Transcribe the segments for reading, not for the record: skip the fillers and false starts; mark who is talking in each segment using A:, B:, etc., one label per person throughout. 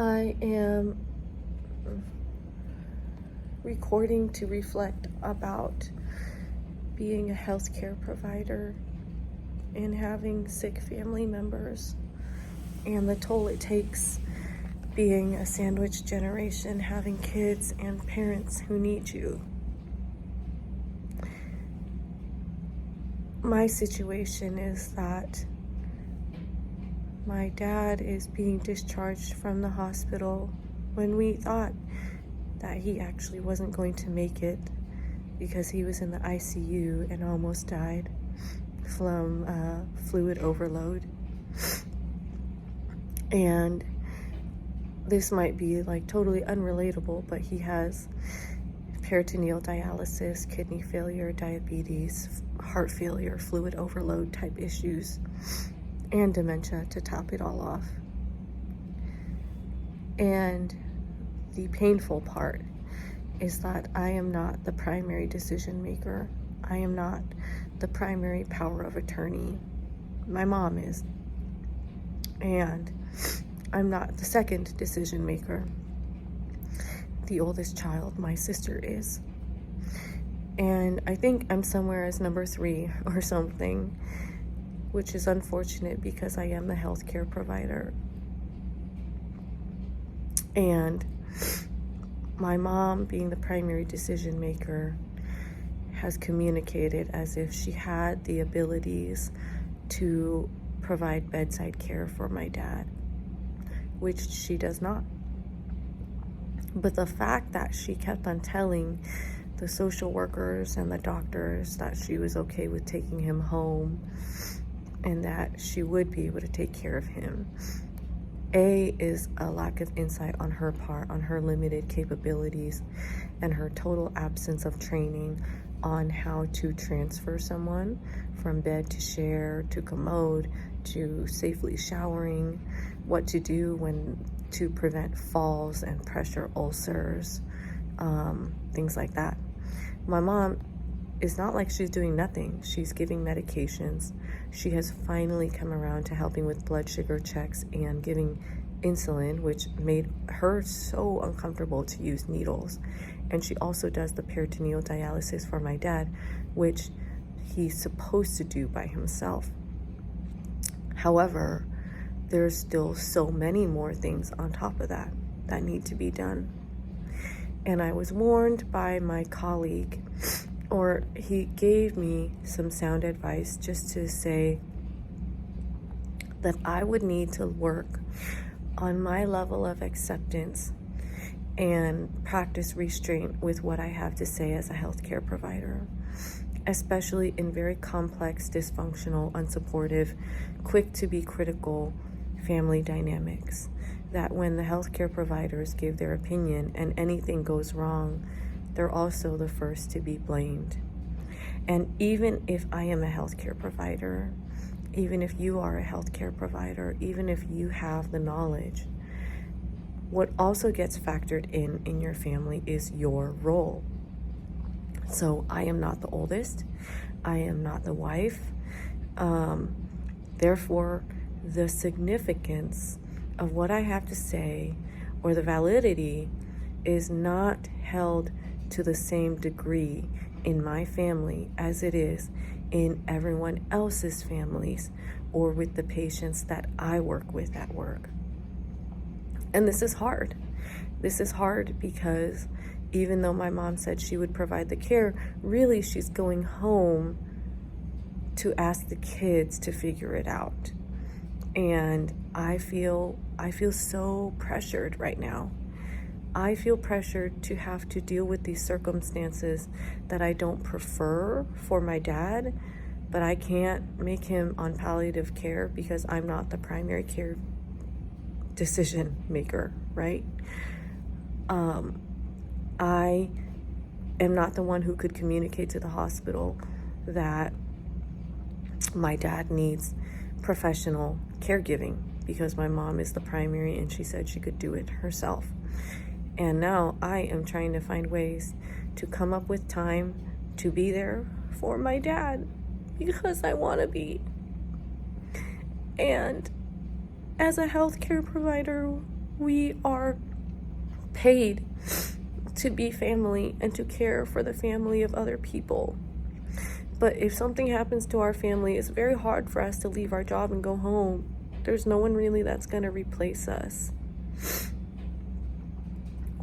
A: I am recording to reflect about being a healthcare provider and having sick family members and the toll it takes being a sandwich generation, having kids and parents who need you. My situation is that my dad is being discharged from the hospital when we thought that he actually wasn't going to make it because he was in the ICU and almost died from fluid overload. And this might be like totally unrelatable, but he has peritoneal dialysis, kidney failure, diabetes, heart failure, fluid overload type issues, and dementia to top it all off. And the painful part is that I am not the primary decision maker. I am not the primary power of attorney. My mom is. And I'm not the second decision maker. The oldest child, my sister, is. And I think I'm somewhere as number 3 or something, which is unfortunate because I am the healthcare provider. And my mom, being the primary decision maker, has communicated as if she had the abilities to provide bedside care for my dad, which she does not. But the fact that she kept on telling the social workers and the doctors that she was okay with taking him home and that she would be able to take care of him, is a lack of insight on her part, on her limited capabilities and her total absence of training on how to transfer someone from bed to chair to commode to safely showering, what to do to prevent falls and pressure ulcers, things like that. My mom is not like she's doing nothing. She's giving medications. She has finally come around to helping with blood sugar checks and giving insulin, which made her so uncomfortable to use needles. And she also does the peritoneal dialysis for my dad, which he's supposed to do by himself. However, there's still so many more things on top of that need to be done. And I was warned by my colleague, or he gave me some sound advice just to say that I would need to work on my level of acceptance and practice restraint with what I have to say as a healthcare provider, especially in very complex, dysfunctional, unsupportive, quick to be critical family dynamics, that when the healthcare providers give their opinion and anything goes wrong, they're also the first to be blamed. And even if I am a healthcare provider, even if you are a healthcare provider, even if you have the knowledge, what also gets factored in your family is your role. So I am not the oldest. I am not the wife. Therefore, the significance of what I have to say or the validity is not held to the same degree in my family as it is in everyone else's families or with the patients that I work with at work. And this is hard. This is hard because even though my mom said she would provide the care, really she's going home to ask the kids to figure it out. And I feel so pressured right now. I feel pressured to have to deal with these circumstances that I don't prefer for my dad, but I can't make him on palliative care because I'm not the primary care decision maker, right? I am not the one who could communicate to the hospital that my dad needs professional caregiving because my mom is the primary and she said she could do it herself. And now I am trying to find ways to come up with time to be there for my dad because I want to be. And as a healthcare provider, We are paid to be family and to care for the family of other people. But if something happens to our family, it's very hard for us to leave our job and go home. There's no one really that's going to replace us.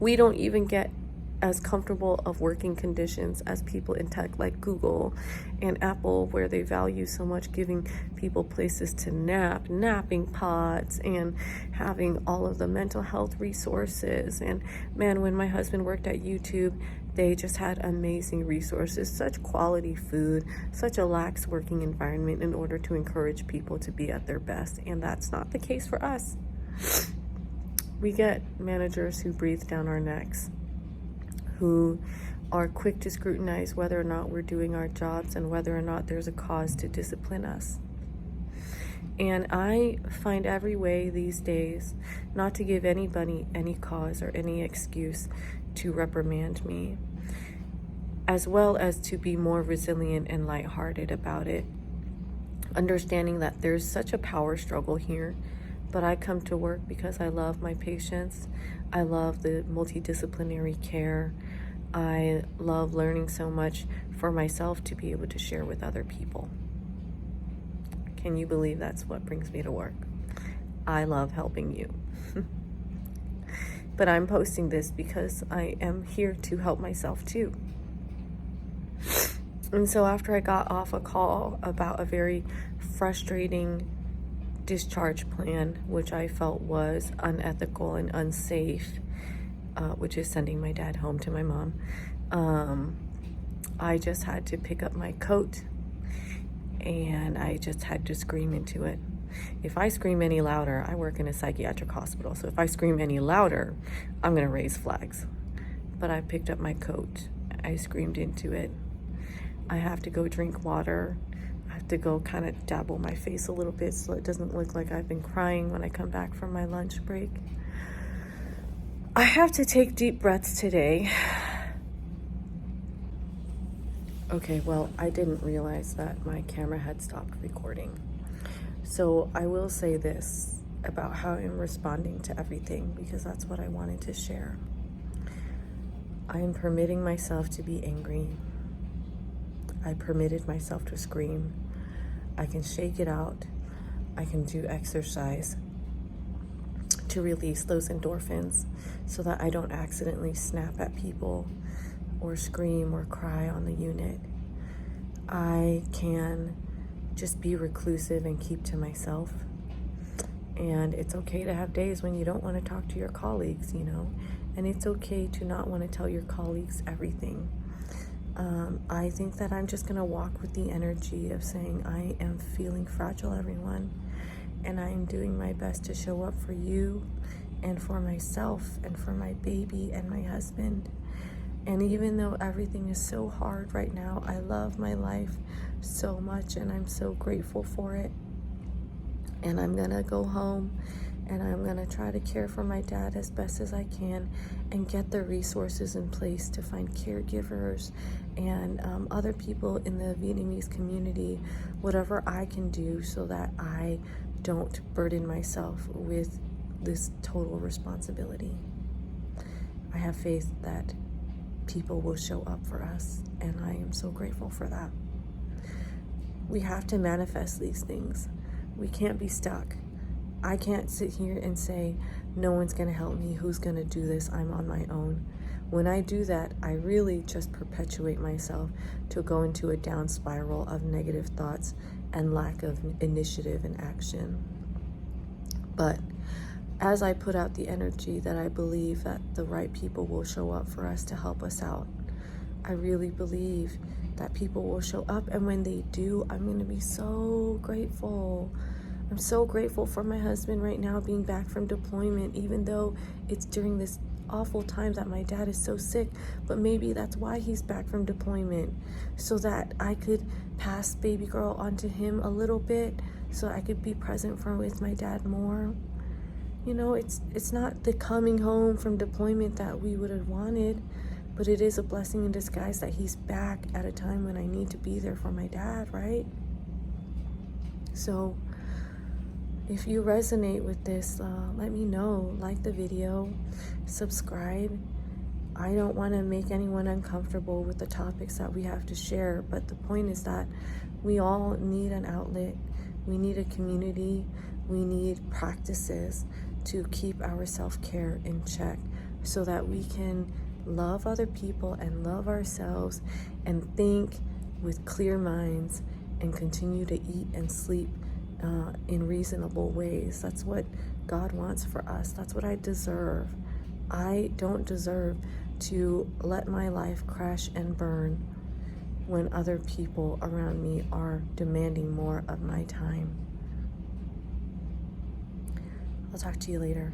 A: We don't even get as comfortable of working conditions as people in tech like Google and Apple, where they value so much giving people places to nap, napping pods, and having all of the mental health resources. And man, when my husband worked at YouTube, they just had amazing resources, such quality food, such a lax working environment in order to encourage people to be at their best. And that's not the case for us. We get managers who breathe down our necks, who are quick to scrutinize whether or not we're doing our jobs and whether or not there's a cause to discipline us. And I find every way these days not to give anybody any cause or any excuse to reprimand me, as well as to be more resilient and lighthearted about it, understanding that there's such a power struggle here. But I come to work because I love my patients. I love the multidisciplinary care. I love learning so much for myself to be able to share with other people. Can you believe that's what brings me to work? I love helping you. But I'm posting this because I am here to help myself too. And so after I got off a call about a very frustrating discharge plan, which I felt was unethical and unsafe, which is sending my dad home to my mom, I just had to pick up my coat and I just had to scream into it. If I scream any louder, I work in a psychiatric hospital, so if I scream any louder, I'm gonna raise flags. But I picked up my coat, I screamed into it. I have to go drink water. I have to go kind of dabble my face a little bit so it doesn't look like I've been crying when I come back from my lunch break. I have to take deep breaths today. Okay, well, I didn't realize that my camera had stopped recording. So I will say this about how I'm responding to everything, because that's what I wanted to share. I am permitting myself to be angry. I permitted myself to scream. I can shake it out. I can do exercise to release those endorphins so that I don't accidentally snap at people or scream or cry on the unit. I can just be reclusive and keep to myself. And it's okay to have days when you don't want to talk to your colleagues, you know, and it's okay to not want to tell your colleagues everything. I think that I'm just going to walk with the energy of saying I am feeling fragile, everyone, and I am doing my best to show up for you and for myself and for my baby and my husband. And even though everything is so hard right now, I love my life so much and I'm so grateful for it. And I'm going to go home and I'm going to try to care for my dad as best as I can and get the resources in place to find caregivers and other people in the Vietnamese community, whatever I can do so that I don't burden myself with this total responsibility. I have faith that people will show up for us, and I am so grateful for that. We have to manifest these things. We can't be stuck. I can't sit here and say, no one's gonna help me, who's gonna do this, I'm on my own. When I do that, I really just perpetuate myself to go into a down spiral of negative thoughts and lack of initiative and action. But as I put out the energy that I believe that the right people will show up for us to help us out, I really believe that people will show up, and when they do, I'm going to be so grateful. I'm so grateful for my husband right now being back from deployment, even though it's during this awful time that my dad is so sick, but maybe that's why he's back from deployment, so that I could pass baby girl onto him a little bit, so I could be present with my dad more. You know, it's not the coming home from deployment that we would have wanted, but it is a blessing in disguise that he's back at a time when I need to be there for my dad, right? So If you resonate with this, let me know. Like the video, subscribe. I don't want to make anyone uncomfortable with the topics that we have to share, but the point is that we all need an outlet. We need a community. We need practices to keep our self-care in check so that we can love other people and love ourselves and think with clear minds and continue to eat and sleep in reasonable ways. That's what God wants for us. That's what I deserve. I don't deserve to let my life crash and burn when other people around me are demanding more of my time. I'll talk to you later.